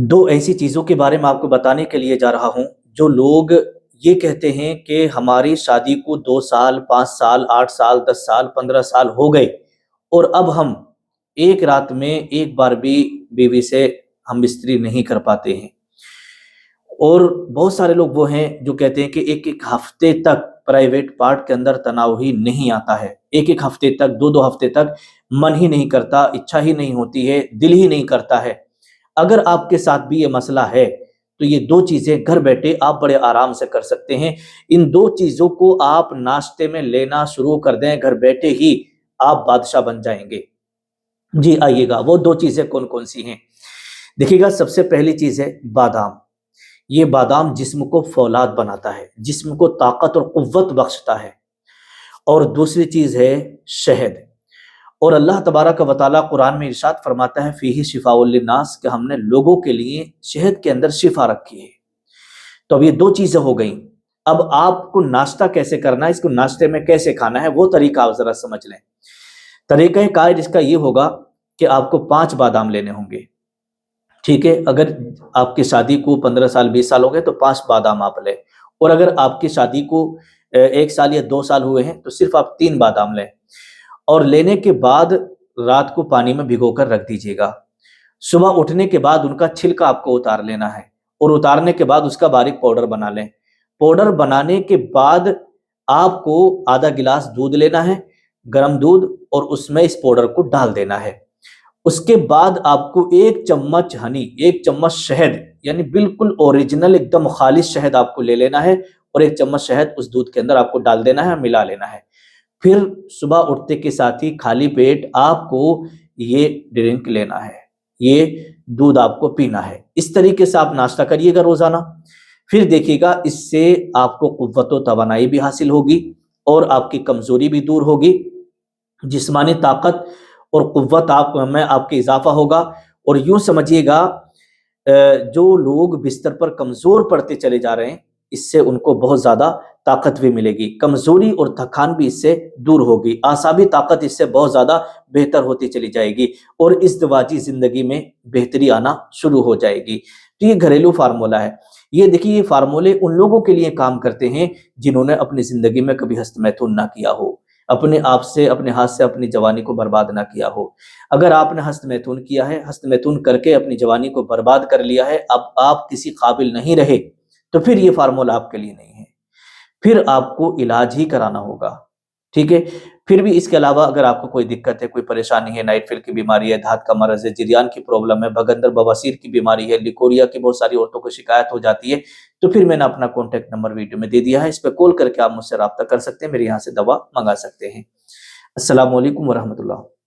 दो ऐसी चीज़ों के बारे में आपको बताने के लिए जा रहा हूँ, जो लोग ये कहते हैं कि हमारी शादी को 2 साल, 5 साल, 8 साल, 10 साल, 15 साल हो गए और अब हम एक रात में एक बार भी बीवी से हम बिस्तरी नहीं कर पाते हैं। और बहुत सारे लोग वो हैं जो कहते हैं कि एक-एक हफ्ते तक प्राइवेट पार्ट के अंदर तनाव ही नहीं आता है। एक-एक हफ्ते तक, 2-2 हफ्ते तक मन ही नहीं करता, इच्छा ही नहीं होती है, दिल ही नहीं करता है। अगर आपके साथ भी ये मसला है, तो ये 2 चीज़ें घर बैठे आप बड़े आराम से कर सकते हैं। इन 2 चीज़ों को आप नाश्ते में लेना शुरू कर दें, घर बैठे ही आप बादशाह बन जाएँगे। जी, आइएगा, वो 2 चीज़ें कौन-कौन सी हैं? देखिएगा, सबसे पहली चीज़ है बादाम। ये बादाम जिस्म को फौलाद बनाता है, जिस्म को ताकत और क़ुव्वत बख्शता है। और दूसरी चीज़ है शहद। और अल्लाह तबारक व तआला कुरान में इरशाद फरमाता है फ़ीही शिफ़ाउल लिन्नास, कि हमने लोगों के लिए शहद के अंदर शिफा रखी है। तो अब ये 2 चीज़ें हो गईं। अब आपको नाश्ता कैसे करना है, इसको नाश्ते में कैसे खाना है, वो तरीका आप ज़रा समझ लें। तरीक़े-ए-कार इसका ये होगा कि आपको 5 बादाम लेने होंगे। ठीक है? अगर आपकी शादी को 15 साल 20 साल हो गए तो 5 बादाम आप लें। और अगर आपकी शादी को 1 साल या 2 साल हुए हैं तो सिर्फ़ आप 3 बादाम लें। और लेने के बाद रात को पानी में भिगोकर रख दीजिएगा। सुबह उठने के बाद उनका छिलका आपको उतार लेना है और उतारने के बाद उसका बारीक पाउडर बना लें। पाउडर बनाने के बाद आपको आधा गिलास दूध लेना है, गरम दूध, और उसमें इस पाउडर को डाल देना है। उसके बाद आपको 1 चम्मच हनी, 1 चम्मच शहद, यानी बिल्कुल ओरिजिनल एकदम खालिस शहद आपको ले लेना है और 1 चम्मच शहद उस दूध के अंदर आपको डाल देना है, मिला लेना है। फिर सुबह उठते के साथ ही खाली पेट आपको ये ड्रिंक लेना है, ये दूध आपको पीना है। इस तरीके से आप नाश्ता करिएगा रोज़ाना। फिर देखिएगा, इससे आपको क़ुव्वत व तवानाई भी हासिल होगी और आपकी कमज़ोरी भी दूर होगी। जिस्मानी ताकत और क़ुव्वत आप में आपके इज़ाफ़ा होगा। और यूँ समझिएगा, जो लोग बिस्तर पर कमज़ोर पड़ते चले जा रहे हैं, इससे उनको बहुत ज़्यादा ताकत भी मिलेगी। कमज़ोरी और थकान भी इससे दूर होगी। आसाबी ताकत इससे बहुत ज़्यादा बेहतर होती चली जाएगी और इज़्दिवाजी ज़िंदगी में बेहतरी आना शुरू हो जाएगी। तो ये घरेलू फ़ार्मूला है। ये देखिए, ये फ़ार्मूले उन लोगों के लिए काम करते हैं जिन्होंने अपनी ज़िंदगी में कभी हस्तमैथुन ना किया हो, अपने आप से, अपने हाथ से अपनी जवानी को बर्बाद ना किया हो। अगर आपने हस्तमैथुन किया है, हस्तमैथुन करके अपनी जवानी को बर्बाद कर लिया है, अब आप किसी काबिल नहीं रहे, तो फिर ये फ़ार्मूला आपके लिए नहीं है। फिर आपको इलाज ही कराना होगा, ठीक है? फिर भी इसके अलावा अगर आपको कोई दिक्कत है, कोई परेशानी है, नाइट फ़िल की बीमारी है, धात का मर्ज़ है, जरियान की प्रॉब्लम है, भगंदर बवासीर की बीमारी है, लिकोरिया की बहुत सारी औरतों को शिकायत हो जाती है, तो फिर मैंने अपना कॉन्टैक्ट नंबर वीडियो में दे दिया है। इस पे कॉल करके आप मुझसे राब्ता कर सकते हैं, मेरे यहाँ से दवा मँगा सकते हैं। अस्सलामु अलैकुम व रहमतुल्लाह।